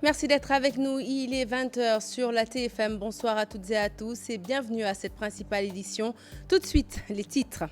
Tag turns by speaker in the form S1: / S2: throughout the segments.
S1: Merci d'être avec nous. Il est 20 h sur la TFM. Bonsoir à toutes et à tous et bienvenue à cette principale édition. Tout de suite, les titres.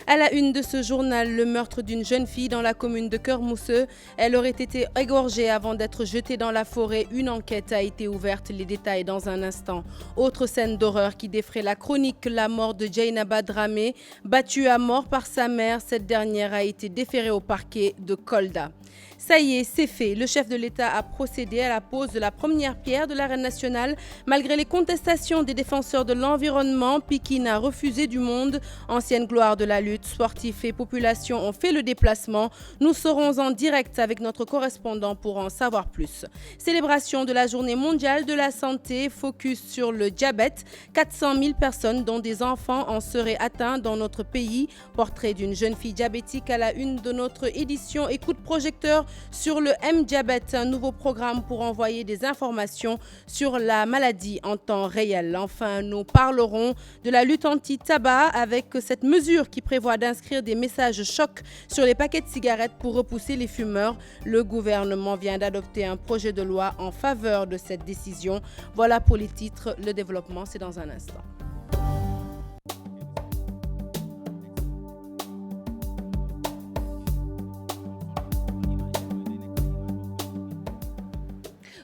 S1: À la une de ce journal, le meurtre d'une jeune fille dans la commune de Cœur-Mousseux. Elle aurait été égorgée avant d'être jetée dans la forêt. Une enquête a été ouverte. Les détails dans un instant. Autre scène d'horreur qui défraie la chronique, la mort de Dieynaba Dramé. Battue à mort par sa mère, cette dernière a été déférée au parquet de Kolda. Ça y est, c'est fait. Le chef de l'État a procédé à la pose de la première pierre de l'arène nationale. Malgré les contestations des défenseurs de l'environnement, Pikine a refusé du monde. Ancienne gloire de la lutte, sportifs et population ont fait le déplacement. Nous serons en direct avec notre correspondant pour en savoir plus. Célébration de la journée mondiale de la santé, focus sur le diabète. 400 000 personnes, dont des enfants, en seraient atteints dans notre pays. Portrait d'une jeune fille diabétique à la une de notre édition et coup de projecteur sur le M-Diabète, un nouveau programme pour envoyer des informations sur la maladie en temps réel. Enfin, nous parlerons de la lutte anti-tabac avec cette mesure qui prévoit d'inscrire des messages chocs sur les paquets de cigarettes pour repousser les fumeurs. Le gouvernement vient d'adopter un projet de loi en faveur de cette décision. Voilà pour les titres. Le développement, c'est dans un instant.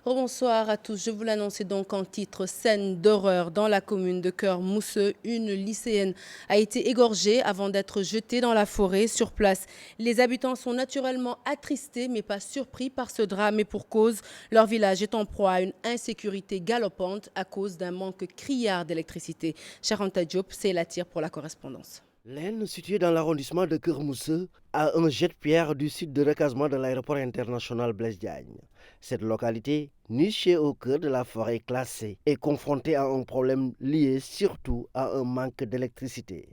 S1: Bonsoir à tous. Je vous l'annonçais donc en titre, scène d'horreur dans la commune de Cœur-Mousseux. Une lycéenne a été égorgée avant d'être jetée dans la forêt. Sur place, les habitants sont naturellement attristés mais pas surpris par ce drame et pour cause. Leur village est en proie à une insécurité galopante à cause d'un manque criard d'électricité. Charanta Diop, c'est la tire pour la correspondance.
S2: L'Aisne, située dans l'arrondissement de Cœur-Mousseux, a un jet de pierre du site de recasement de l'aéroport international Blaise Diagne. Cette localité, nichée au cœur de la forêt classée, est confrontée à un problème lié surtout à un manque d'électricité.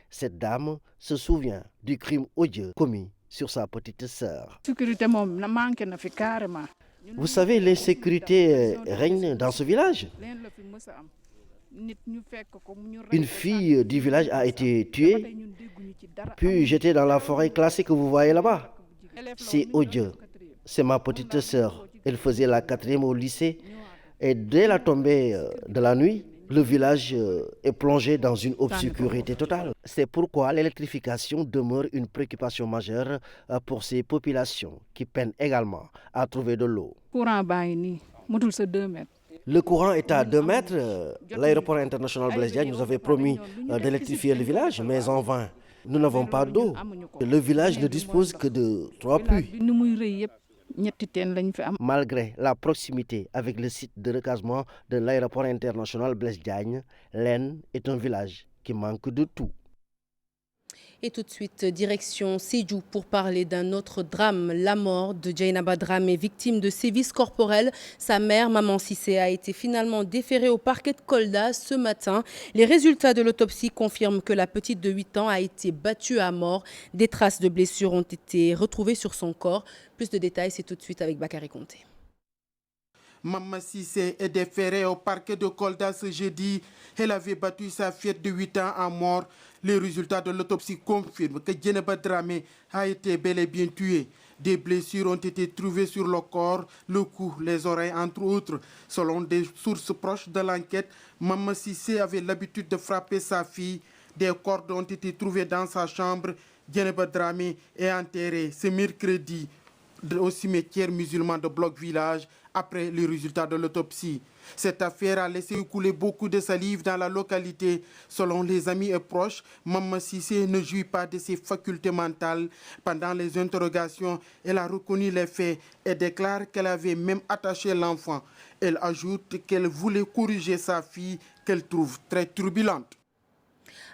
S2: Cette dame se souvient du crime odieux commis sur sa petite sœur. Vous savez, l'insécurité règne dans ce village. Une fille du village a été tuée, puis jetée dans la forêt classée que vous voyez là-bas. C'est odieux. C'est ma petite sœur. Elle faisait la 4e au lycée. Et dès la tombée de la nuit, le village est plongé dans une obscurité totale. C'est pourquoi l'électrification demeure une préoccupation majeure pour ces populations qui peinent également à trouver de l'eau. Le courant est à 2 mètres. L'aéroport international Blaise Diagne nous avait promis d'électrifier le village, mais en vain. Nous n'avons pas d'eau. Le village ne dispose que de 3 puits. Malgré la proximité avec le site de recasement de l'aéroport international Blaise Diagne, l'Aisne est un village qui manque de tout.
S1: Et tout de suite, direction Sédhiou pour parler d'un autre drame, la mort de Dieynaba Dramé, victime de sévices corporels. Sa mère, Maman Cissé, a été finalement déférée au parquet de Kolda ce matin. Les résultats de l'autopsie confirment que la petite de 8 ans a été battue à mort. Des traces de blessures ont été retrouvées sur son corps. Plus de détails, c'est tout de suite avec Bakary Konté.
S3: Maman Cissé est déférée au parquet de Kolda ce jeudi. Elle avait battu sa fillette de 8 ans à mort. Les résultats de l'autopsie confirment que Dieynaba Dramé a été bel et bien tuée. Des blessures ont été trouvées sur le corps, le cou, les oreilles, entre autres. Selon des sources proches de l'enquête, Maman Cissé avait l'habitude de frapper sa fille. Des cordes ont été trouvées dans sa chambre. Dieynaba Dramé est enterrée ce mercredi au cimetière musulman de Bloc Village après les résultats de l'autopsie. Cette affaire a laissé couler beaucoup de salive dans la localité. Selon les amis et proches, Maman Cissé ne jouit pas de ses facultés mentales. Pendant les interrogations, elle a reconnu les faits et déclare qu'elle avait même attaché l'enfant. Elle ajoute qu'elle voulait corriger sa fille qu'elle trouve très turbulente.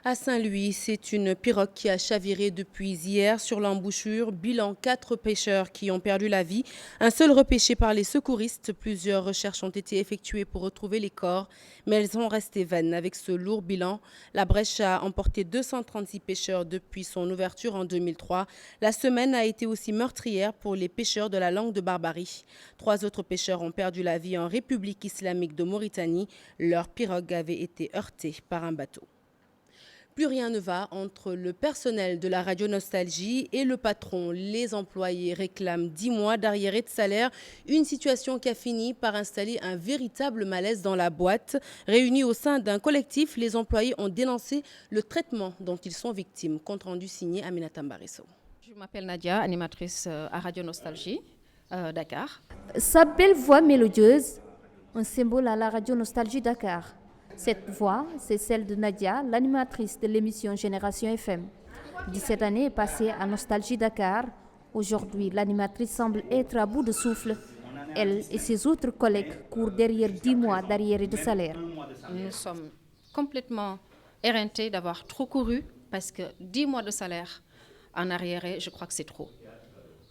S1: À Saint-Louis, c'est une pirogue qui a chaviré depuis hier sur l'embouchure. Bilan 4 pêcheurs qui ont perdu la vie. Un seul repêché par les secouristes. Plusieurs recherches ont été effectuées pour retrouver les corps, mais elles ont resté vaines. Avec ce lourd bilan, la Brèche a emporté 236 pêcheurs depuis son ouverture en 2003. La semaine a été aussi meurtrière pour les pêcheurs de la langue de Barbarie. 3 autres pêcheurs ont perdu la vie en République islamique de Mauritanie. Leur pirogue avait été heurtée par un bateau. Plus rien ne va entre le personnel de la radio Nostalgie et le patron. Les employés réclament 10 mois d'arriérés de salaire, une situation qui a fini par installer un véritable malaise dans la boîte. Réunis au sein d'un collectif, les employés ont dénoncé le traitement dont ils sont victimes. Compte rendu signé Aminata Mbarisso.
S4: Je m'appelle Nadia, animatrice à Radio Nostalgie, Dakar.
S5: Sa belle voix mélodieuse, un symbole à la Radio Nostalgie Dakar. Cette voix, c'est celle de Nadia, l'animatrice de l'émission Génération FM. 17 années passées à Nostalgie Dakar. Aujourd'hui, l'animatrice semble être à bout de souffle. Elle et ses autres collègues courent derrière 10 mois d'arriérés de salaire.
S4: Nous sommes complètement éreintés d'avoir trop couru parce que 10 mois de salaire en arriéré, je crois que c'est trop.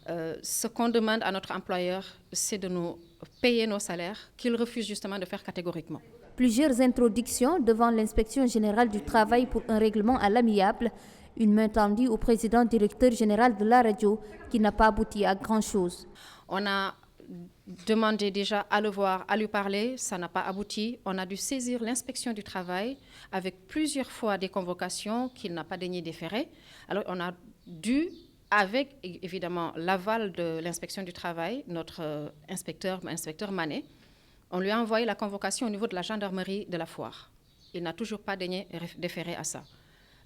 S4: Ce qu'on demande à notre employeur, c'est de nous payer nos salaires, qu'il refuse justement de faire catégoriquement.
S5: Plusieurs introductions devant l'inspection générale du travail pour un règlement à l'amiable, une main tendue au président directeur général de la radio qui n'a pas abouti à grand-chose.
S4: On a demandé déjà à le voir, à lui parler, ça n'a pas abouti. On a dû saisir l'inspection du travail avec plusieurs fois des convocations qu'il n'a pas daigné déférer. Alors on a dû, avec évidemment l'aval de l'inspection du travail, notre inspecteur Manet, on lui a envoyé la convocation au niveau de la gendarmerie de la Foire. Il n'a toujours pas daigné déférer à ça.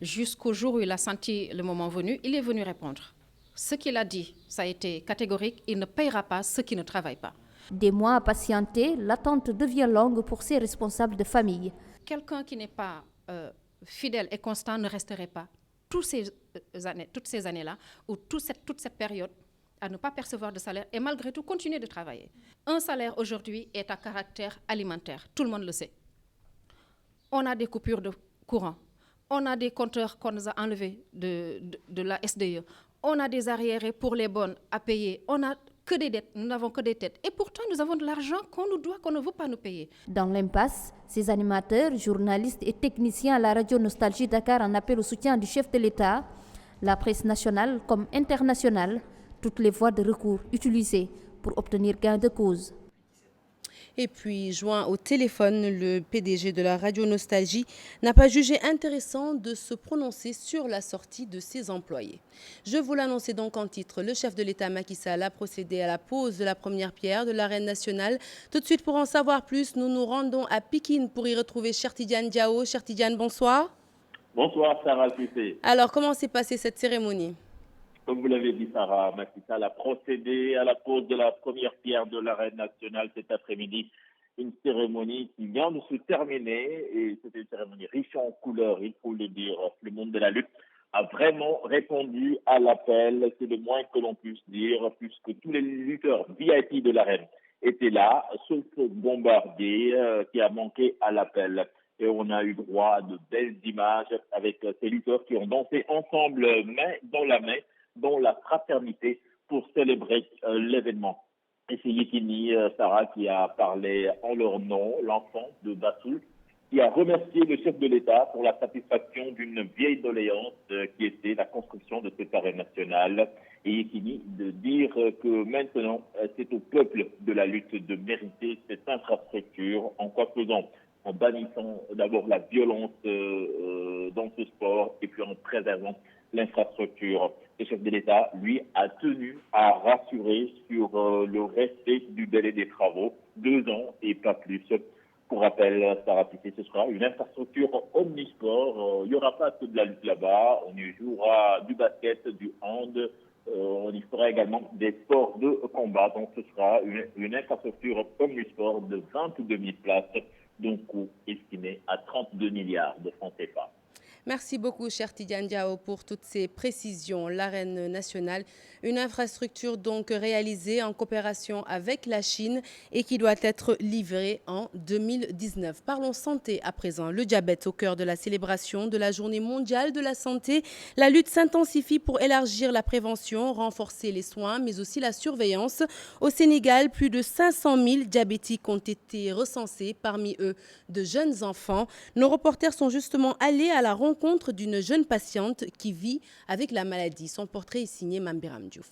S4: Jusqu'au jour où il a senti le moment venu, il est venu répondre. Ce qu'il a dit, ça a été catégorique, il ne payera pas ceux qui ne travaillent pas.
S5: Des mois à patienter, l'attente devient longue pour ces responsables de famille.
S4: Quelqu'un qui n'est pas fidèle et constant ne resterait pas toutes ces années-là, ou toute cette période, à ne pas percevoir de salaire et malgré tout continuer de travailler. Un salaire aujourd'hui est à caractère alimentaire, tout le monde le sait. On a des coupures de courant, on a des compteurs qu'on nous a enlevés de la SDE, on a des arriérés pour les bonnes à payer, on n'a que des dettes, nous n'avons que des dettes. Et pourtant, nous avons de l'argent qu'on nous doit, qu'on ne veut pas nous payer.
S5: Dans l'impasse, ces animateurs, journalistes et techniciens à la radio Nostalgie Dakar en appellent au soutien du chef de l'État, la presse nationale comme internationale, toutes les voies de recours utilisées pour obtenir gain de cause.
S1: Et puis, joint au téléphone, le PDG de la radio Nostalgie n'a pas jugé intéressant de se prononcer sur la sortie de ses employés. Je vous l'annonçais donc en titre, le chef de l'État Macky Sall a procédé à la pose de la première pierre de l'arène nationale. Tout de suite, pour en savoir plus, nous nous rendons à Pikine pour y retrouver Cheikh Tidiane Diao. Cheikh Tidiane, bonsoir.
S6: Bonsoir Sarah Cissé.
S1: Alors, comment s'est passée cette cérémonie ?
S6: Comme vous l'avez dit, Sarah, Macky Sall a procédé à la pose de la première pierre de l'arène nationale cet après-midi. Une cérémonie qui vient de se terminer et c'était une cérémonie riche en couleurs, il faut le dire. Le monde de la lutte a vraiment répondu à l'appel, c'est le moins que l'on puisse dire, puisque tous les lutteurs VIP de l'arène étaient là, sauf Bombardier qui a manqué à l'appel. Et on a eu droit à de belles images avec ces lutteurs qui ont dansé ensemble, main dans la main, dans la fraternité pour célébrer l'événement. Et c'est Yekini, Sarah, qui a parlé en leur nom, l'enfant de Bassoul, qui a remercié le chef de l'État pour la satisfaction d'une vieille doléance qui était la construction de cette arène nationale. Et Yekini de dire que maintenant, c'est au peuple de la lutte de mériter cette infrastructure, en quoi faisant, en bannissant d'abord la violence dans ce sport et puis en préservant l'infrastructure. Le chef de l'État, lui, a tenu à rassurer sur le respect du délai des travaux, 2 ans et pas plus. Pour rappel, Sarah Cissé, ce sera une infrastructure omnisport. Il n'y aura pas que de la lutte là-bas. On y jouera du basket, du hand. On y fera également des sports de combat. Donc, ce sera une infrastructure omnisport de 22 000 places, donc coût estimé à 32 milliards de francs CFA.
S1: Merci beaucoup, cher Tidiane Diao, pour toutes ces précisions. L'arène nationale, une infrastructure donc réalisée en coopération avec la Chine et qui doit être livrée en 2019. Parlons santé à présent. Le diabète au cœur de la célébration de la Journée mondiale de la santé. La lutte s'intensifie pour élargir la prévention, renforcer les soins, mais aussi la surveillance. Au Sénégal, plus de 500 000 diabétiques ont été recensés, parmi eux de jeunes enfants. Nos reporters sont justement allés à la rencontre d'une jeune patiente qui vit avec la maladie. Son portrait est signé Mambiram Diouf.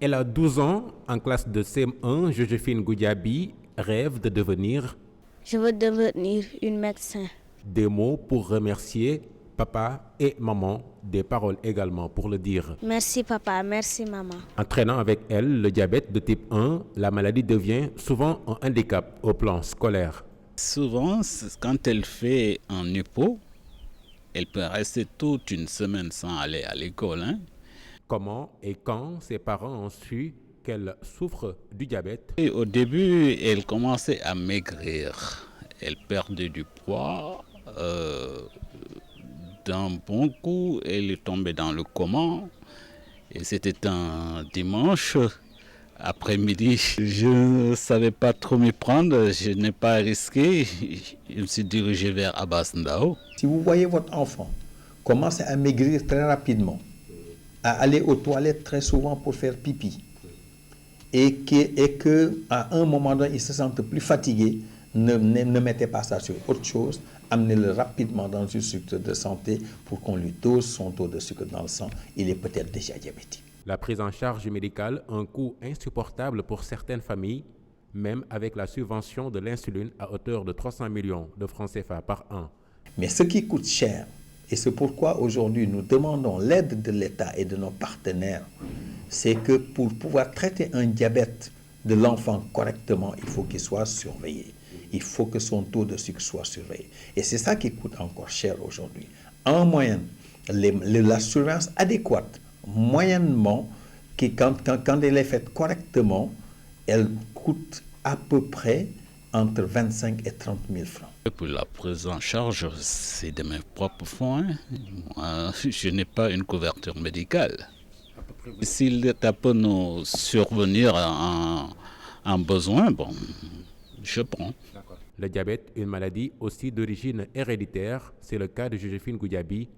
S7: Elle a 12 ans, en classe de CM1, Joséphine Goudiaby rêve de devenir...
S8: Je veux devenir une médecin.
S7: Des mots pour remercier papa et maman, des paroles également pour le dire.
S8: Merci papa, merci maman.
S7: Entraînant avec elle le diabète de type 1, la maladie devient souvent un handicap au plan scolaire.
S9: Souvent, quand elle fait un hypo, elle peut rester toute une semaine sans aller à l'école.
S7: Comment et quand ses parents ont su qu'elle souffre du diabète?
S9: Et au début, elle commençait à maigrir. Elle perdait du poids. D'un bon coup, elle est tombée dans le coma. Et c'était un dimanche après-midi. Je ne savais pas trop m'y prendre. Je n'ai pas risqué. Je me suis dirigé vers Abbas Ndao.
S10: Si vous voyez votre enfant commencer à maigrir très rapidement, à aller aux toilettes très souvent pour faire pipi, et que à un moment donné, il se sente plus fatigué, ne mettez pas ça sur autre chose, amenez-le rapidement dans une structure de santé pour qu'on lui dose son taux de sucre dans le sang. Il est peut-être déjà diabétique.
S7: La prise en charge médicale, un coût insupportable pour certaines familles, même avec la subvention de l'insuline à hauteur de 300 millions de francs CFA par an.
S10: Mais ce qui coûte cher, et c'est pourquoi aujourd'hui nous demandons l'aide de l'État et de nos partenaires, c'est que pour pouvoir traiter un diabète de l'enfant correctement, il faut qu'il soit surveillé. Il faut que son taux de sucre soit surveillé. Et c'est ça qui coûte encore cher aujourd'hui. En moyenne, la surveillance adéquate, moyennement, quand elle est faite correctement, elle coûte à peu près entre 25 et 30 000 francs.
S9: Pour la prise en charge, c'est de mes propres fonds. Moi, je n'ai pas une couverture médicale. Si l'État peut nous survenir à un besoin, bon, je prends.
S7: Le diabète, une maladie aussi d'origine héréditaire, c'est le cas de Joséphine Goudiaby,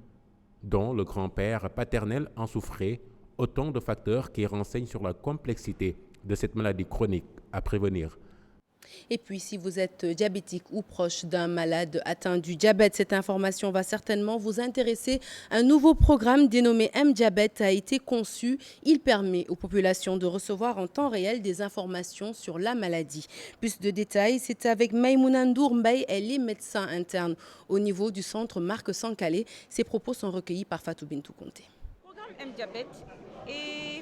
S7: dont le grand-père paternel en souffrait, autant de facteurs qui renseignent sur la complexité de cette maladie chronique à prévenir.
S1: Et puis, si vous êtes diabétique ou proche d'un malade atteint du diabète, cette information va certainement vous intéresser. Un nouveau programme dénommé M-Diabète a été conçu. Il permet aux populations de recevoir en temps réel des informations sur la maladie. Plus de détails, c'est avec Maïmouna Ndour Mbaye. Elle est médecin interne au niveau du centre Marc Sankalé. Ses propos sont recueillis par Fatou Bintou Conté.
S11: Le programme M-Diabète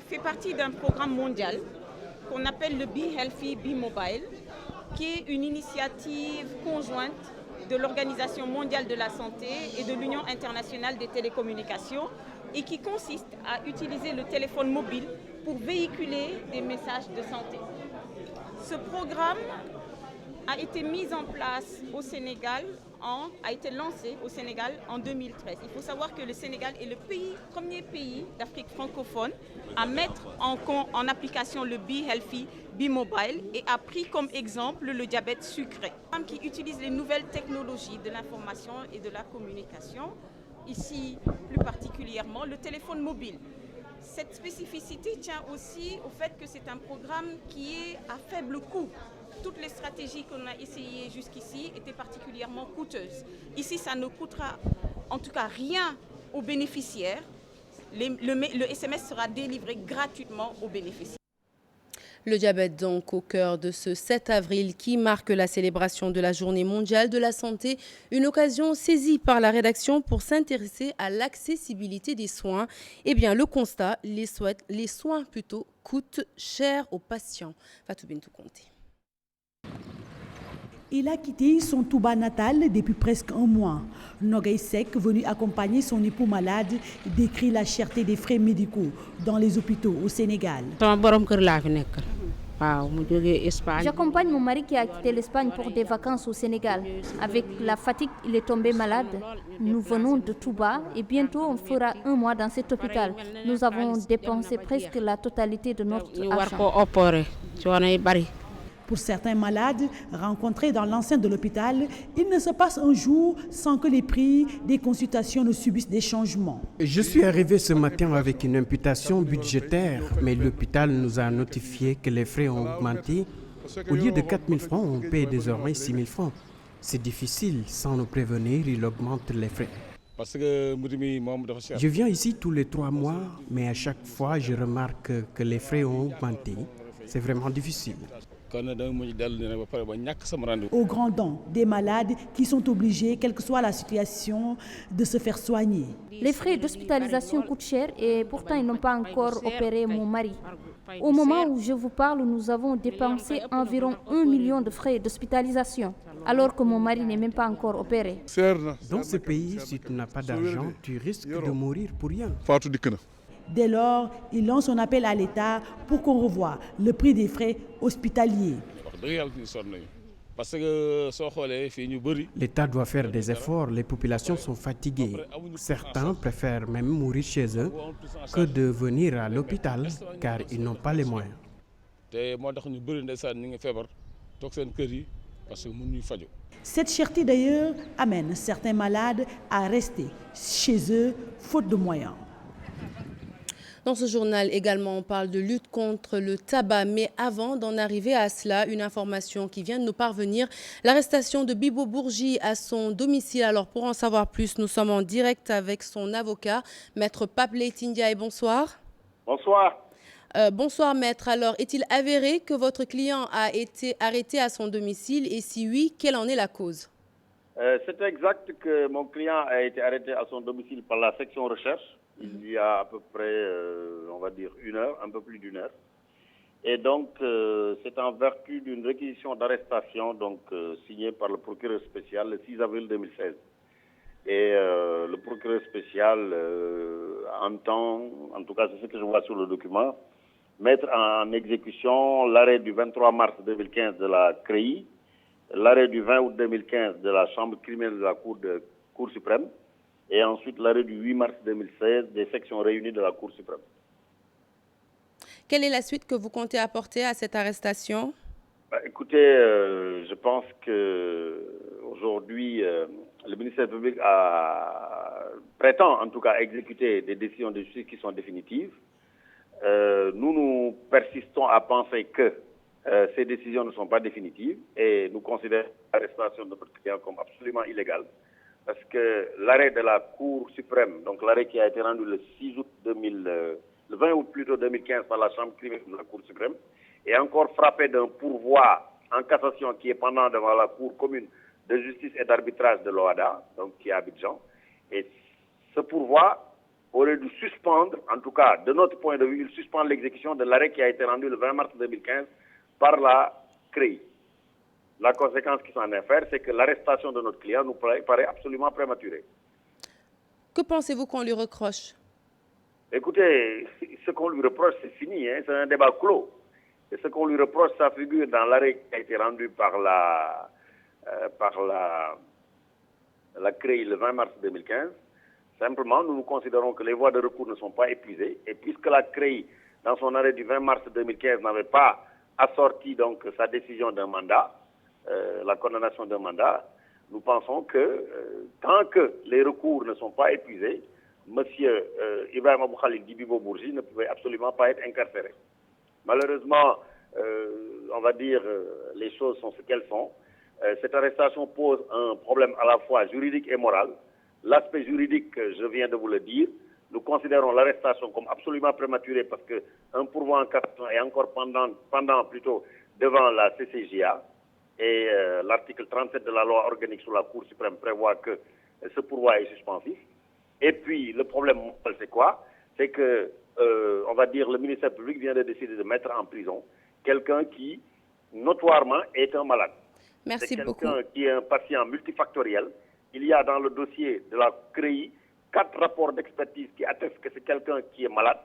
S11: fait partie d'un programme mondial qu'on appelle le Be Healthy, Be Mobile, qui est une initiative conjointe de l'Organisation mondiale de la santé et de l'Union internationale des télécommunications et qui consiste à utiliser le téléphone mobile pour véhiculer des messages de santé. Ce programme a été mis en place au Sénégal, a été lancé au Sénégal en 2013. Il faut savoir que le Sénégal est le premier pays d'Afrique francophone à mettre en application le Be Healthy, Be Mobile et a pris comme exemple le diabète sucré, qui utilise les nouvelles technologies de l'information et de la communication, ici plus particulièrement le téléphone mobile. Cette spécificité tient aussi au fait que c'est un programme qui est à faible coût. Toutes les stratégies qu'on a essayées jusqu'ici étaient particulièrement coûteuses. Ici, ça ne coûtera en tout cas rien aux bénéficiaires. Le SMS sera délivré gratuitement aux bénéficiaires.
S1: Le diabète donc au cœur de ce 7 avril qui marque la célébration de la Journée mondiale de la santé, une occasion saisie par la rédaction pour s'intéresser à l'accessibilité des soins. Eh bien, le constat, les soins plutôt coûtent cher aux patients. Fatou Bintou Conté.
S12: Il a quitté son Touba natal depuis presque un mois. Nogay Sek, venu accompagner son époux malade, décrit la cherté des frais médicaux dans les hôpitaux au Sénégal.
S5: J'accompagne mon mari qui a quitté l'Espagne pour des vacances au Sénégal. Avec la fatigue, il est tombé malade. Nous venons de Touba et bientôt on fera un mois dans cet hôpital. Nous avons dépensé presque la totalité de notre argent.
S12: Pour certains malades rencontrés dans l'enceinte de l'hôpital, il ne se passe un jour sans que les prix des consultations ne subissent des changements.
S13: Je suis arrivé ce matin avec une imputation budgétaire, mais l'hôpital nous a notifié que les frais ont augmenté. Au lieu de 4 000 francs, on paie désormais 6 000 francs. C'est difficile, sans nous prévenir, il augmente les frais. Je viens ici tous les 3 mois, mais à chaque fois, je remarque que les frais ont augmenté. C'est vraiment difficile.
S12: Au grand dam des malades qui sont obligés, quelle que soit la situation, de se faire soigner.
S5: Les frais d'hospitalisation coûtent cher et pourtant ils n'ont pas encore opéré mon mari. Au moment où je vous parle, nous avons dépensé environ 1 million de frais d'hospitalisation, alors que mon mari n'est même pas encore opéré.
S13: Dans ce pays, si tu n'as pas d'argent, tu risques de mourir pour rien.
S12: Dès lors, il lance un appel à l'État pour qu'on revoie le prix des frais hospitaliers.
S13: L'État doit faire des efforts, les populations sont fatiguées. Certains préfèrent même mourir chez eux que de venir à l'hôpital car ils n'ont pas les moyens.
S12: Cette cherté d'ailleurs amène certains malades à rester chez eux faute de moyens.
S1: Dans ce journal également, on parle de lutte contre le tabac. Mais avant d'en arriver à cela, une information qui vient de nous parvenir. L'arrestation de Bibo Bourgi à son domicile. Alors pour en savoir plus, nous sommes en direct avec son avocat, Maître Pape Leyti Ndiaye. Bonsoir.
S14: Bonsoir.
S1: Bonsoir Maître. Alors, est-il avéré que votre client a été arrêté à son domicile? Et si oui, quelle en est la cause?
S14: C'est exact que mon client a été arrêté à son domicile par la section recherche. Il y a à peu près, on va dire, une heure, un peu plus d'une heure. Et donc, c'est en vertu d'une réquisition d'arrestation signée par le procureur spécial le 6 avril 2016. Et le procureur spécial entend, en tout cas c'est ce que je vois sur le document, mettre en exécution l'arrêt du 23 mars 2015 de la CREI, l'arrêt du 20 août 2015 de la Chambre criminelle de la Cour suprême, et ensuite l'arrêt du 8 mars 2016 des sections réunies de la Cour suprême.
S1: Quelle est la suite que vous comptez apporter à cette arrestation?
S14: Écoutez, je pense qu'aujourd'hui, le ministère public prétend en tout cas exécuter des décisions de justice qui sont définitives. Nous persistons à penser que ces décisions ne sont pas définitives et nous considérons l'arrestation de notre client comme absolument illégale. Parce que l'arrêt de la Cour suprême, donc l'arrêt qui a été rendu le 20 août plutôt 2015 par la Chambre criminelle de la Cour suprême, est encore frappé d'un pourvoi en cassation qui est pendant devant la Cour commune de justice et d'arbitrage de l'OHADA, donc qui est à Abidjan. Et ce pourvoi aurait dû suspendre, en tout cas de notre point de vue, il suspend l'exécution de l'arrêt qui a été rendu le 20 mars 2015 par la CREI. La conséquence qui s'en est faite, c'est que l'arrestation de notre client nous paraît absolument prématurée.
S1: Que pensez-vous qu'on lui reproche?
S14: Écoutez, ce qu'on lui reproche, c'est fini, c'est un débat clos. Et ce qu'on lui reproche, ça figure dans l'arrêt qui a été rendu par la CREI le 20 mars 2015. Simplement, nous considérons que les voies de recours ne sont pas épuisées. Et puisque la CREI, dans son arrêt du 20 mars 2015, n'avait pas assorti donc sa décision d'un mandat, la condamnation d'un mandat, nous pensons que tant que les recours ne sont pas épuisés, M. Ibrahim Abou Khalil Bibo Bourgi ne pouvait absolument pas être incarcéré. Malheureusement, on va dire, les choses sont ce qu'elles sont. Cette arrestation pose un problème à la fois juridique et moral. L'aspect juridique, je viens de vous le dire, nous considérons l'arrestation comme absolument prématurée parce qu'un pourvoi en cassation est encore pendant plutôt devant la CCJA. Et l'article 37 de la loi organique sur la Cour suprême prévoit que ce pourvoi est suspensif. Et puis, le problème, c'est quoi? C'est que, on va dire, le ministère public vient de décider de mettre en prison quelqu'un qui, notoirement, est un malade.
S1: Merci beaucoup.
S14: C'est quelqu'un qui est un patient multifactoriel. Il y a dans le dossier de la CREI 4 rapports d'expertise qui attestent que c'est quelqu'un qui est malade.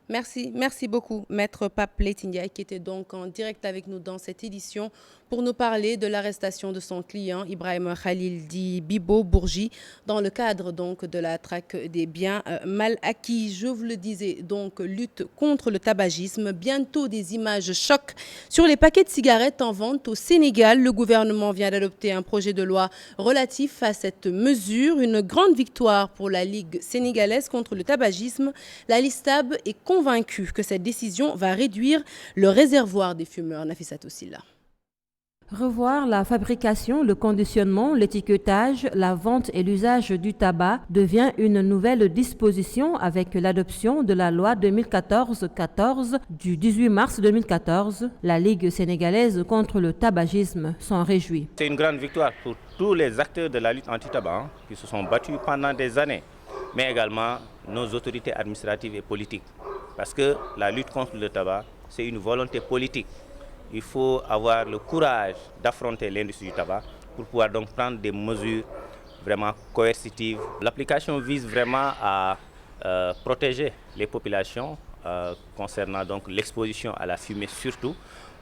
S1: Merci beaucoup, Maître Pape Leyti Ndiaye, qui était donc en direct avec nous dans cette édition pour nous parler de l'arrestation de son client, Ibrahim Khalil dit Bibo Bourgi, dans le cadre donc de la traque des biens mal acquis. Je vous le disais, donc lutte contre le tabagisme. Bientôt des images choc sur les paquets de cigarettes en vente au Sénégal. Le gouvernement vient d'adopter un projet de loi relatif à cette mesure. Une grande victoire pour la Ligue sénégalaise contre le tabagisme. La LISTAB est convaincue que cette décision va réduire le réservoir des fumeurs. Nafissatou Silla.
S15: Revoir la fabrication, le conditionnement, l'étiquetage, la vente et l'usage du tabac devient une nouvelle disposition avec l'adoption de la loi 2014-14 du 18 mars 2014. La Ligue sénégalaise contre le tabagisme s'en réjouit.
S16: C'est une grande victoire pour tous les acteurs de la lutte anti-tabac qui se sont battus pendant des années, mais également nos autorités administratives et politiques. Parce que la lutte contre le tabac, c'est une volonté politique. Il faut avoir le courage d'affronter l'industrie du tabac pour pouvoir donc prendre des mesures vraiment coercitives. L'application vise vraiment à protéger les populations concernant donc l'exposition à la fumée surtout.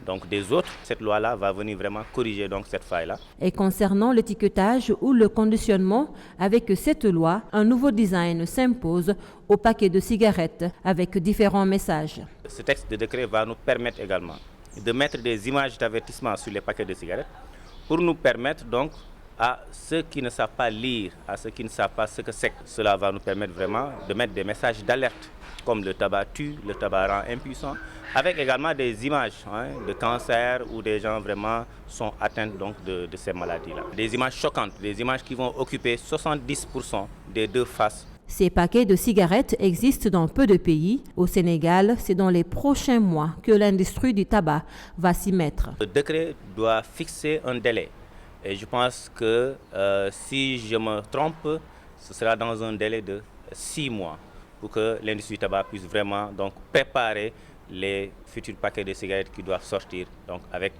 S16: Donc des autres, cette loi-là va venir vraiment corriger donc cette faille-là.
S15: Et concernant l'étiquetage ou le conditionnement, avec cette loi, un nouveau design s'impose au paquet de cigarettes avec différents messages.
S16: Ce texte de décret va nous permettre également de mettre des images d'avertissement sur les paquets de cigarettes pour nous permettre donc à ceux qui ne savent pas lire, à ceux qui ne savent pas ce que c'est. Cela va nous permettre vraiment de mettre des messages d'alerte comme le tabac tue, le tabac rend impuissant, avec également des images de cancer où des gens vraiment sont atteints donc de ces maladies-là. Des images choquantes, des images qui vont occuper 70% des deux faces.
S15: Ces paquets de cigarettes existent dans peu de pays. Au Sénégal, c'est dans les prochains mois que l'industrie du tabac va s'y mettre.
S16: Le décret doit fixer un délai. Et je pense que si je me trompe, ce sera dans un délai de 6 mois pour que l'industrie du tabac puisse vraiment donc préparer les futurs paquets de cigarettes qui doivent sortir donc avec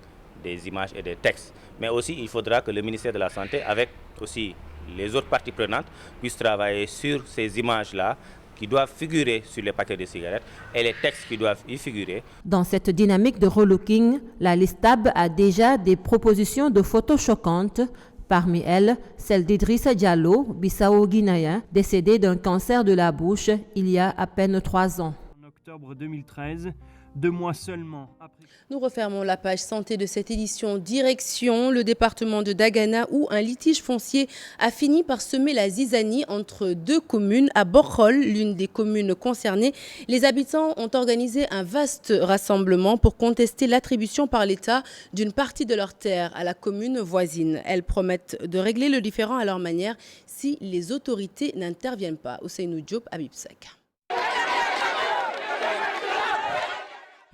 S16: des images et des textes. Mais aussi, il faudra que le ministère de la Santé, avec aussi les autres parties prenantes, puissent travailler sur ces images-là qui doivent figurer sur les paquets de cigarettes et les textes qui doivent y figurer.
S15: Dans cette dynamique de relooking, la Listab a déjà des propositions de photos choquantes. Parmi elles, celle d'Idrissa Diallo, Bissau-Guinéen, décédé d'un cancer de la bouche il y a à peine 3 ans.
S17: En octobre 2013, 2 mois seulement après...
S1: Nous refermons la page santé de cette édition. Direction le département de Dagana où un litige foncier a fini par semer la zizanie entre 2 communes. À Bokhol, l'une des communes concernées, les habitants ont organisé un vaste rassemblement pour contester l'attribution par l'État d'une partie de leurs terres à la commune voisine. Elles promettent de régler le différend à leur manière si les autorités n'interviennent pas. Ousseynou Diop, Habib Seck.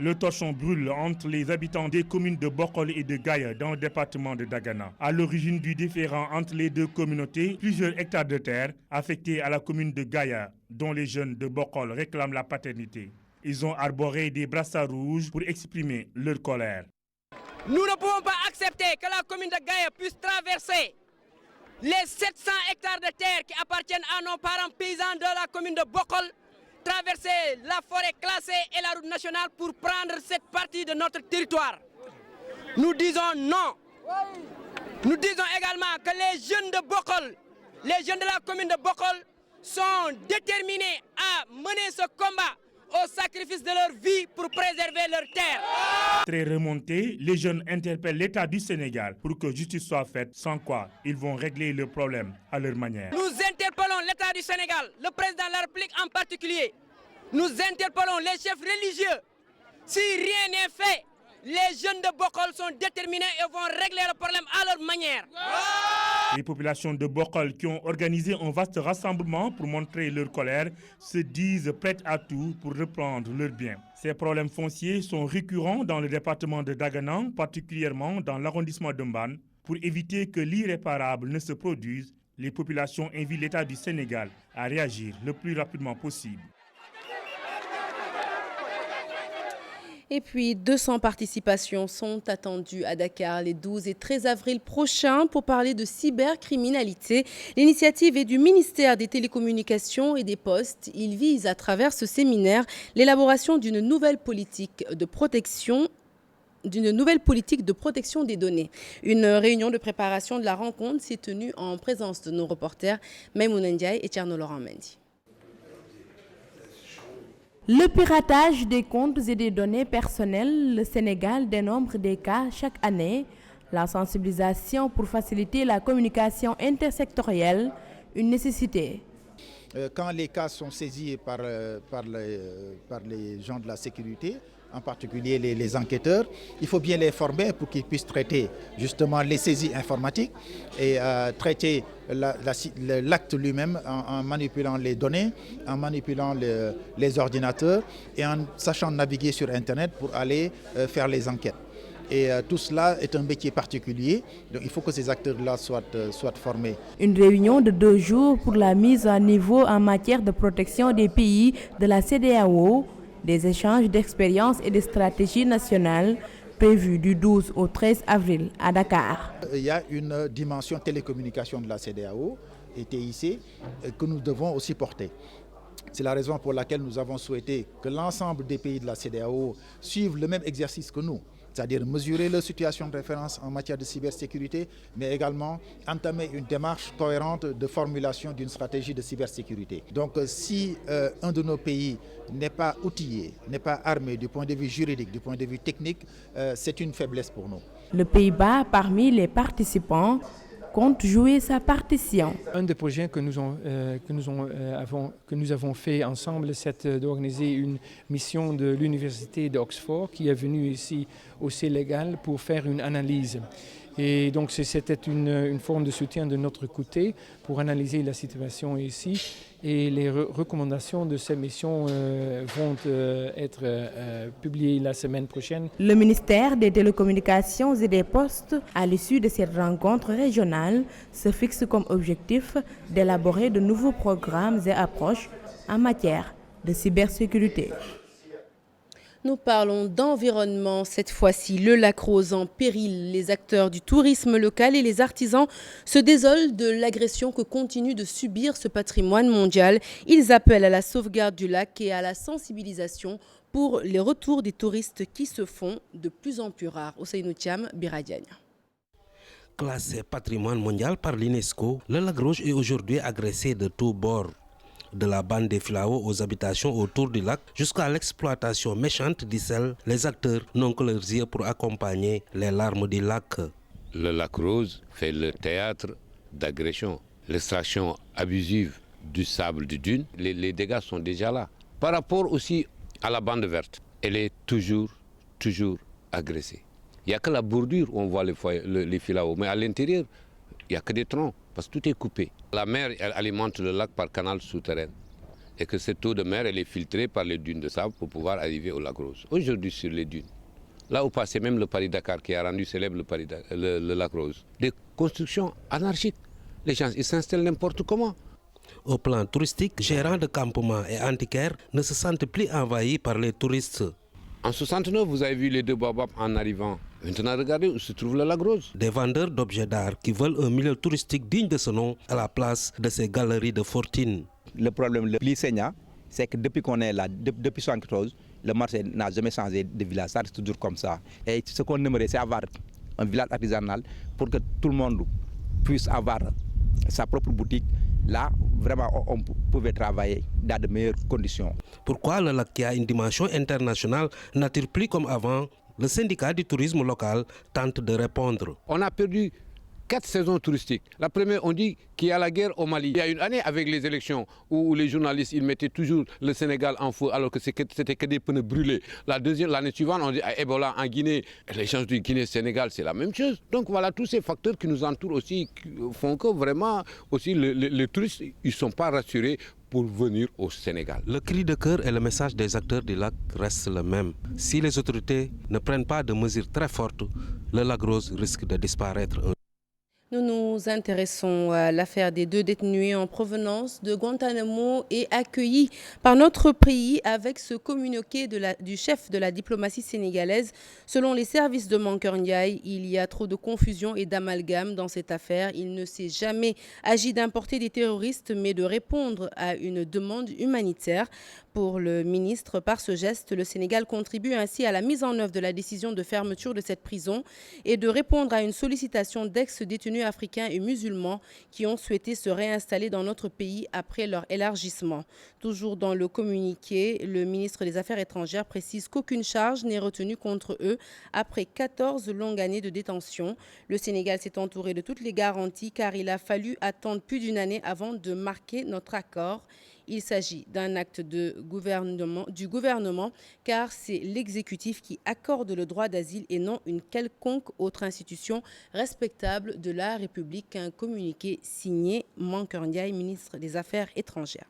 S18: Le torchon brûle entre les habitants des communes de Bokhol et de Gaïa dans le département de Dagana. À l'origine du différend entre les deux communautés, plusieurs hectares de terre affectés à la commune de Gaïa, dont les jeunes de Bokhol réclament la paternité. Ils ont arboré des brassards rouges pour exprimer leur colère.
S19: Nous ne pouvons pas accepter que la commune de Gaïa puisse traverser les 700 hectares de terre qui appartiennent à nos parents paysans de la commune de Bokhol, traverser la forêt classée et la route nationale pour prendre cette partie de notre territoire. Nous disons non. Nous disons également que les jeunes de Bokhol, les jeunes de la commune de Bokhol sont déterminés à mener ce combat au sacrifice de leur vie pour préserver leur terre.
S18: Très remontés, les jeunes interpellent l'État du Sénégal pour que justice soit faite, sans quoi ils vont régler le problème à leur manière.
S19: Nous interpellons l'État du Sénégal, le président de la République en particulier. Nous interpellons les chefs religieux. Si rien n'est fait, les jeunes de Bokhol sont déterminés et vont régler le problème à leur manière.
S18: Les populations de Bokhol qui ont organisé un vaste rassemblement pour montrer leur colère se disent prêtes à tout pour reprendre leurs biens. Ces problèmes fonciers sont récurrents dans le département de Dagana, particulièrement dans l'arrondissement de Mbane. Pour éviter que l'irréparable ne se produise, les populations invitent l'État du Sénégal à réagir le plus rapidement possible.
S1: Et puis, 200 participations sont attendues à Dakar les 12 et 13 avril prochains pour parler de cybercriminalité. L'initiative est du ministère des Télécommunications et des Postes. Il vise, à travers ce séminaire, l'élaboration d'une nouvelle politique de protection des données. Une réunion de préparation de la rencontre s'est tenue en présence de nos reporters Maïmouna Ndiaye et Tierno Laurent Mendy.
S20: Le piratage des comptes et des données personnelles, le Sénégal dénombre des cas chaque année. La sensibilisation pour faciliter la communication intersectorielle, une nécessité.
S21: Quand les cas sont saisis par les gens de la sécurité, en particulier les enquêteurs. Il faut bien les former pour qu'ils puissent traiter justement les saisies informatiques et traiter l'acte lui-même en manipulant les données, en manipulant les ordinateurs et en sachant naviguer sur Internet pour aller faire les enquêtes. Et tout cela est un métier particulier, donc il faut que ces acteurs-là soient formés.
S20: Une réunion de 2 jours pour la mise à niveau en matière de protection des pays de la CEDEAO, des échanges d'expériences et de stratégies nationales prévus du 12 au 13 avril à Dakar.
S21: Il y a une dimension télécommunication de la CEDEAO et TIC que nous devons aussi porter. C'est la raison pour laquelle nous avons souhaité que l'ensemble des pays de la CEDEAO suivent le même exercice que nous, c'est-à-dire mesurer leur situation de référence en matière de cybersécurité, mais également entamer une démarche cohérente de formulation d'une stratégie de cybersécurité. Donc si un de nos pays n'est pas outillé, n'est pas armé du point de vue juridique, du point de vue technique, c'est une faiblesse pour nous.
S20: Le Pays-Bas, parmi les participants, compte jouer sa partition.
S22: Un des projets que nous avons fait ensemble, c'est d'organiser une mission de l'université d'Oxford qui est venue ici au Sénégal pour faire une analyse. Et donc c'était une forme de soutien de notre côté pour analyser la situation ici. Et les recommandations de ces missions vont être publiées la semaine prochaine.
S20: Le ministère des Télécommunications et des Postes, à l'issue de cette rencontre régionale, se fixe comme objectif d'élaborer de nouveaux programmes et approches en matière de cybersécurité.
S1: Nous parlons d'environnement cette fois-ci. Le lac Rose en péril. Les acteurs du tourisme local et les artisans se désolent de l'agression que continue de subir ce patrimoine mondial. Ils appellent à la sauvegarde du lac et à la sensibilisation pour les retours des touristes qui se font de plus en plus rares. Ousseynou Thiam, Biradiagne.
S23: Classé patrimoine mondial par l'UNESCO, le lac Rose est aujourd'hui agressé de tous bords. De la bande des filaos aux habitations autour du lac jusqu'à l'exploitation méchante du sel, les acteurs n'ont que leurs yeux pour accompagner les larmes du lac.
S24: Le lac Rose fait le théâtre d'agression, l'extraction abusive du sable du dune. Les dégâts sont déjà là. Par rapport aussi à la bande verte, elle est toujours agressée. Il n'y a que la bordure où on voit les filaos, mais à l'intérieur, il n'y a que des troncs, parce que tout est coupé. La mer, elle alimente le lac par canal souterrain. Et que cette eau de mer, elle est filtrée par les dunes de sable pour pouvoir arriver au lac Rose. Aujourd'hui, sur les dunes, là où passait même le Paris-Dakar, qui a rendu célèbre le lac Rose. Des constructions anarchiques. Les gens, ils s'installent n'importe comment.
S23: Au plan touristique, gérants de campements et antiquaires ne se sentent plus envahis par les touristes.
S24: En 69, vous avez vu les 2 baobabs en arrivant. Maintenant, regardez où se trouve le lac Rose.
S23: Des vendeurs d'objets d'art qui veulent un milieu touristique digne de ce nom à la place de ces galeries de fortune.
S25: Le problème le plus saignant, c'est que depuis qu'on est là, depuis 1971, le marché n'a jamais changé de village, ça reste toujours comme ça. Et ce qu'on aimerait, c'est avoir un village artisanal pour que tout le monde puisse avoir sa propre boutique. Là, vraiment, on pouvait travailler dans de meilleures conditions.
S23: Pourquoi le lac qui a une dimension internationale n'attire plus comme avant? Le syndicat du tourisme local tente de répondre.
S24: On a perdu 4 saisons touristiques. La première, on dit qu'il y a la guerre au Mali. Il y a une année avec les élections où les journalistes ils mettaient toujours le Sénégal en feu alors que c'était que des pneus brûlés. La deuxième, l'année suivante, on dit Ebola en Guinée. L'échange du Guinée-Sénégal, c'est la même chose. Donc voilà, tous ces facteurs qui nous entourent aussi font que vraiment aussi les touristes, ils ne sont pas rassurés pour venir au Sénégal.
S23: Le cri de cœur et le message des acteurs du lac restent le même. Si les autorités ne prennent pas de mesures très fortes, le lac Rose risque de disparaître.
S1: Nous nous intéressons à l'affaire des 2 détenus en provenance de Guantanamo et accueillis par notre pays avec ce communiqué du chef de la diplomatie sénégalaise. Selon les services de Mankeur Ndiaye, il y a trop de confusion et d'amalgame dans cette affaire. Il ne s'est jamais agi d'importer des terroristes, mais de répondre à une demande humanitaire. Pour le ministre, par ce geste, le Sénégal contribue ainsi à la mise en œuvre de la décision de fermeture de cette prison et de répondre à une sollicitation d'ex-détenus africains et musulmans qui ont souhaité se réinstaller dans notre pays après leur élargissement. Toujours dans le communiqué, le ministre des Affaires étrangères précise qu'aucune charge n'est retenue contre eux après 14 longues années de détention. Le Sénégal s'est entouré de toutes les garanties car il a fallu attendre plus d'1 année avant de marquer notre accord. Il s'agit d'un acte du gouvernement car c'est l'exécutif qui accorde le droit d'asile et non une quelconque autre institution respectable de la République. Un communiqué signé Mankeur Ndiaye, ministre des Affaires étrangères.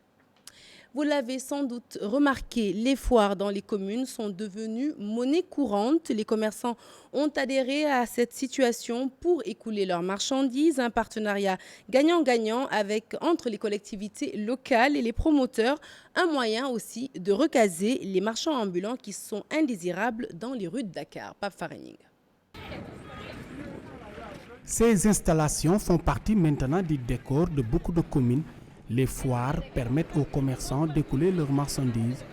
S1: Vous l'avez sans doute remarqué, les foires dans les communes sont devenues monnaie courante. Les commerçants ont adhéré à cette situation pour écouler leurs marchandises. Un partenariat gagnant-gagnant entre les collectivités locales et les promoteurs. Un moyen aussi de recaser les marchands ambulants qui sont indésirables dans les rues de Dakar. Pape Farening.
S2: Ces installations font partie maintenant du décor de beaucoup de communes. Les foires permettent aux commerçants d'écouler leurs marchandises.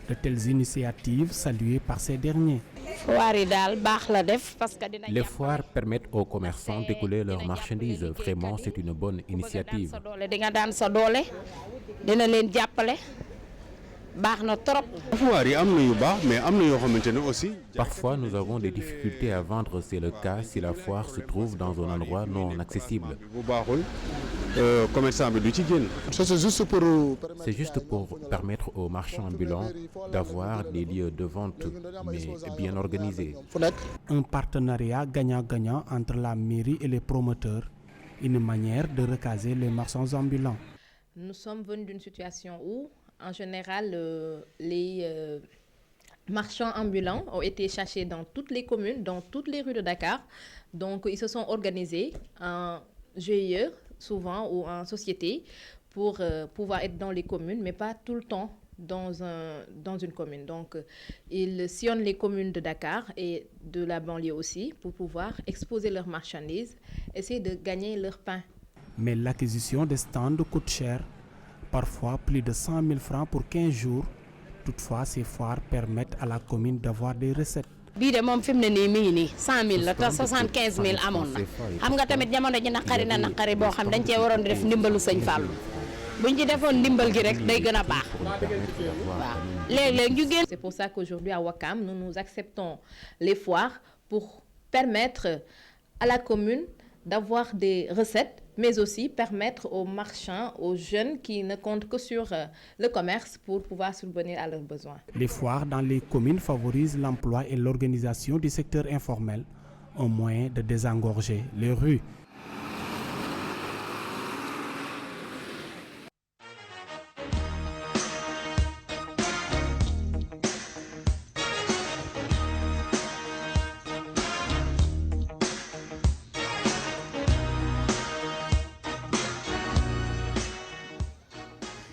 S2: De telles initiatives saluées par ces derniers.
S7: Les foires permettent aux commerçants d'écouler leurs marchandises. Vraiment, c'est une bonne initiative. Parfois, nous avons des difficultés à vendre. C'est le cas si la foire se trouve dans un endroit non accessible. C'est juste pour permettre aux marchands ambulants d'avoir des lieux de vente, mais bien organisés.
S2: Un partenariat gagnant-gagnant entre la mairie et les promoteurs. Une manière de recaser les marchands ambulants.
S3: Nous sommes venus d'une situation où, en général, les marchands ambulants ont été cherchés dans toutes les communes, dans toutes les rues de Dakar. Donc, ils se sont organisés en GIE, souvent, ou en société, pour pouvoir être dans les communes, mais pas tout le temps dans une commune. Donc, ils sillonnent les communes de Dakar et de la banlieue aussi pour pouvoir exposer leurs marchandises, essayer de gagner leur pain.
S2: Mais l'acquisition des stands coûte cher, parfois plus de 100 000 francs pour 15 jours. Toutefois, ces foires permettent à la commune d'avoir des recettes.
S4: bii de moom fi mu ne nii mi ngi nii 100 000 la te 75 000 amoon na xam nga tamit jamono ji naqari boo xam dañ cee waroon di def ndimbalu sëñ Fallou buñ ci defoon ndimbal gi rek day gën a baax waaw léeg-léeg ñu génn.
S3: C'est pour ça qu'aujourd'hui à Ouakam, nous acceptons les foires pour permettre à la commune d'avoir des recettes, mais aussi permettre aux marchands, aux jeunes qui ne comptent que sur le commerce pour pouvoir subvenir à leurs besoins.
S2: Les foires dans les communes favorisent l'emploi et l'organisation du secteur informel, un moyen de désengorger les rues.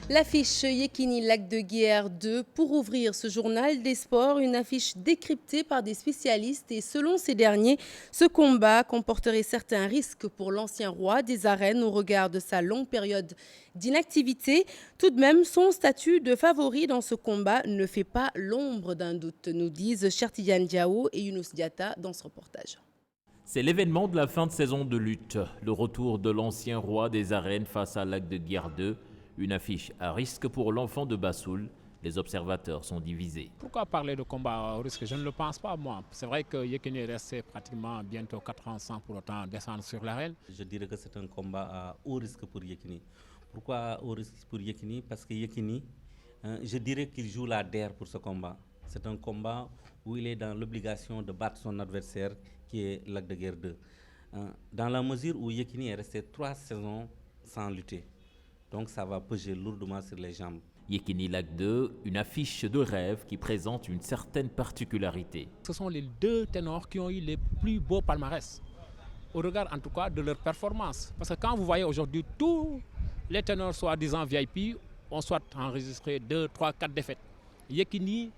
S1: L'affiche Yekini Lac de Guiers 2 pour ouvrir ce journal des sports, une affiche décryptée par des spécialistes et selon ces derniers, ce combat comporterait certains risques pour l'ancien roi des arènes au regard de sa longue période d'inactivité. Tout de même, son statut de favori dans ce combat ne fait pas l'ombre d'un doute, nous disent Chertidiane Diao et Younous Diatta dans ce reportage.
S6: C'est l'événement de la fin de saison de lutte, le retour de l'ancien roi des arènes face à Lac de Guiers 2. Une affiche à risque pour l'enfant de Bassoul. Les observateurs sont divisés.
S8: Pourquoi parler de combat au risque? Je ne le pense pas, moi. C'est vrai que Yekini est resté pratiquement bientôt 4 ans sans pour autant descendre sur l'arène.
S26: Je dirais que c'est un combat à haut risque pour Yekini. Pourquoi haut risque pour Yekini? Parce que Yekini, je dirais qu'il joue la DER pour ce combat. C'est un combat où il est dans l'obligation de battre son adversaire qui est Lac de Guiers 2. Dans la mesure où Yekini est resté 3 saisons sans lutter. Donc ça va peser lourdement sur les jambes.
S6: Yekini Lac 2, une affiche de rêve qui présente une certaine particularité.
S8: Ce sont les deux ténors qui ont eu les plus beaux palmarès, au regard en tout cas de leur performance. Parce que quand vous voyez aujourd'hui tous les ténors soi-disant VIP ont soit enregistré 2, 3, 4 défaites. Yekini,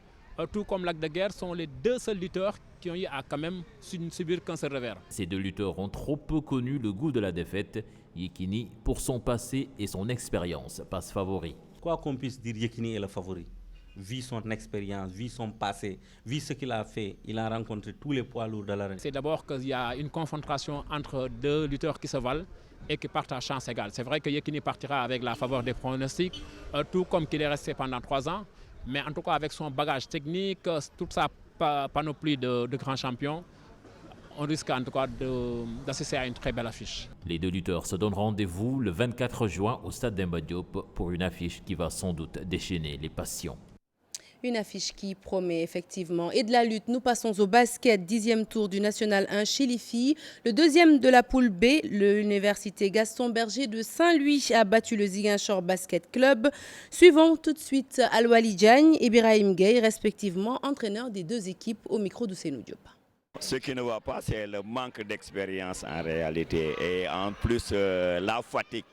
S8: tout comme Lac de Guiers, sont les deux seuls lutteurs qui ont eu à quand même subir qu'un seul revers.
S6: Ces deux lutteurs ont trop peu connu le goût de la défaite. Yekini, pour son passé et son expérience, passe favori.
S26: Quoi qu'on puisse dire, Yekini est le favori. Vu son expérience, vu son passé, vu ce qu'il a fait, il a rencontré tous les poids lourds de l'arène.
S8: C'est d'abord qu'il y a une confrontation entre deux lutteurs qui se valent et qui partent à chance égale. C'est vrai que Yekini partira avec la faveur des pronostics, tout comme qu'il est resté pendant 3 ans. Mais en tout cas, avec son bagage technique, toute sa panoplie de grands champions, on risque en tout cas d'assister à une très belle affiche.
S6: Les deux lutteurs se donnent rendez-vous le 24 juin au stade Demba Diop pour une affiche qui va sans doute déchaîner les passions.
S1: Une affiche qui promet effectivement. Et de la lutte, nous passons au basket. 10e tour du National 1 chez les filles. Le deuxième de la poule B, l'université Gaston Berger de Saint-Louis a battu le Ziguinchor Basket Club. Suivons tout de suite Alwali Diagne et Birahim Gueye, respectivement entraîneurs des deux équipes, au micro de Senou Diop.
S5: Ce qui ne va pas, c'est le manque d'expérience en réalité. Et en plus, la fatigue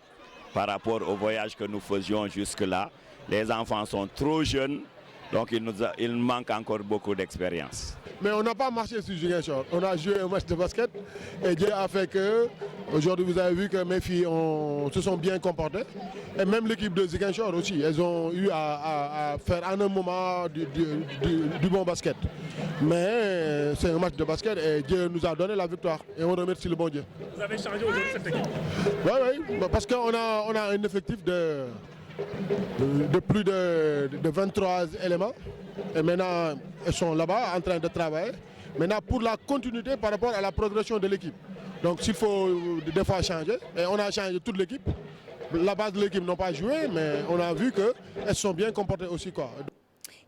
S5: par rapport au voyage que nous faisions jusque-là. Les enfants sont trop jeunes. Donc il manque encore beaucoup d'expérience.
S9: Mais on n'a pas marché sur Ziguinchor. On a joué un match de basket et Dieu a fait que aujourd'hui vous avez vu que mes filles se sont bien comportées. Et même l'équipe de Ziguinchor aussi, elles ont eu à faire en un moment du bon basket. Mais c'est un match de basket et Dieu nous a donné la victoire. Et on remercie le bon Dieu.
S18: Vous avez changé aujourd'hui cette équipe?
S9: Oui, parce qu'on a un effectif de plus de 23 éléments. Et maintenant, elles sont là-bas en train de travailler. Maintenant, pour la continuité par rapport à la progression de l'équipe. Donc, s'il faut des fois changer, et on a changé toute l'équipe. La base de l'équipe n'a pas joué, mais on a vu qu'elles sont bien comportées aussi, quoi.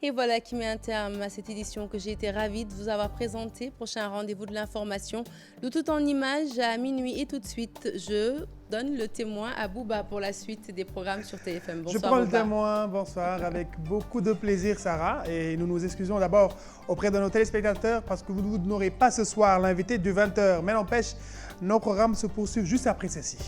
S1: Et voilà qui met un terme à cette édition que j'ai été ravie de vous avoir présentée. Prochain rendez-vous de l'information, le tout en images à minuit. Et tout de suite, je donne le témoin à Bouba pour la suite des programmes sur TFM. Bonsoir.
S10: Je prends
S1: Bouba.
S10: le témoin, bonsoir, avec beaucoup de plaisir Sarah. Et nous nous excusons d'abord auprès de nos téléspectateurs parce que vous n'aurez pas ce soir l'invité de 20h. Mais n'empêche, nos programmes se poursuivent juste après ceci.